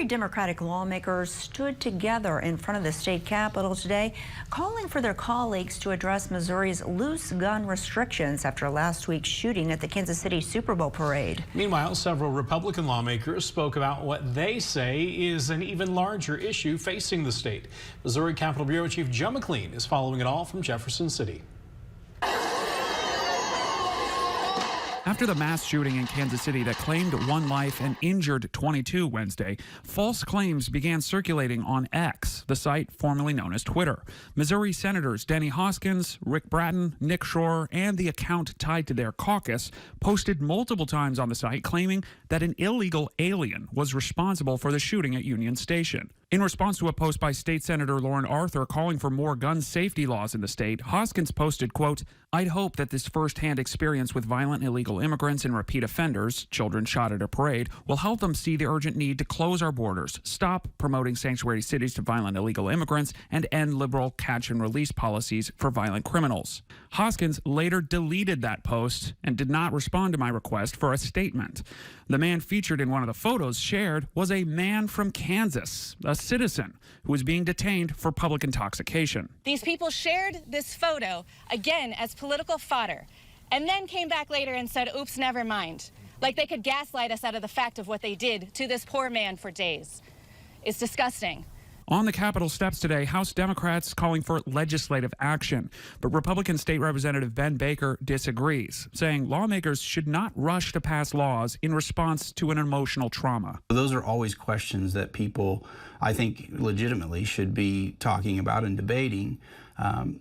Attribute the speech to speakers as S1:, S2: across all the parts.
S1: Democratic lawmakers stood together in front of the state capitol today, calling for their colleagues to address Missouri's loose gun restrictions after last week's shooting at the Kansas City Super Bowl parade.
S2: Meanwhile, several Republican lawmakers spoke about what they say is an even larger issue facing the state. Missouri Capitol Bureau Chief Joe McLean is following it all from Jefferson City.
S3: After the mass shooting in Kansas City that claimed 1 life and injured 22 Wednesday, false claims began circulating on X, the site formerly known as Twitter. Missouri Senators Denny Hoskins, Rick Bratton, Nick Schroer, and the account tied to their caucus posted multiple times on the site claiming that an illegal alien was responsible for the shooting at Union Station. In response to a post by State Senator Lauren Arthur calling for more gun safety laws in the state, Hoskins posted, quote, "I'd hope that this firsthand experience with violent illegal immigrants and repeat offenders, children shot at a parade, will help them see the urgent need to close our borders, stop promoting sanctuary cities to violent illegal immigrants, and end liberal catch and release policies for violent criminals." Hoskins later deleted that post and did not respond to my request for a statement. The man featured in one of the photos shared was a man from Kansas, a citizen who was being detained for public intoxication.
S4: These people shared this photo, again, as political fodder, and then came back later and said, oops, never mind. Like they could gaslight us out of the fact of what they did to this poor man for days. It's disgusting.
S3: On the Capitol steps today, House Democrats calling for legislative action. But Republican State Representative Ben Baker disagrees, saying lawmakers should not rush to pass laws in response to an emotional trauma.
S5: Those are always questions that people, I think, legitimately should be talking about and debating.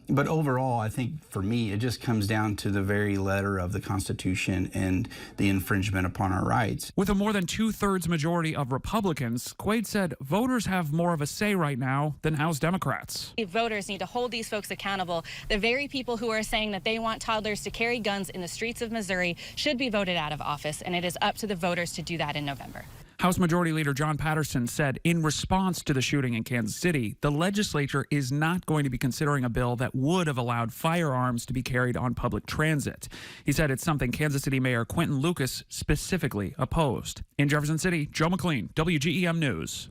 S5: But overall, I think for me, it just comes down to the very letter of the Constitution and the infringement upon our rights.
S3: With a more than 2/3 majority of Republicans, Quaid said voters have more of a say right now than House Democrats.
S4: Voters need to hold these folks accountable. The very people who are saying that they want toddlers to carry guns in the streets of Missouri should be voted out of office, and it is up to the voters to do that in November.
S3: House Majority Leader John Patterson said in response to the shooting in Kansas City, the legislature is not going to be considering a bill that would have allowed firearms to be carried on public transit. He said it's something Kansas City Mayor Quentin Lucas specifically opposed. In Jefferson City, Joe McLean, WGEM News.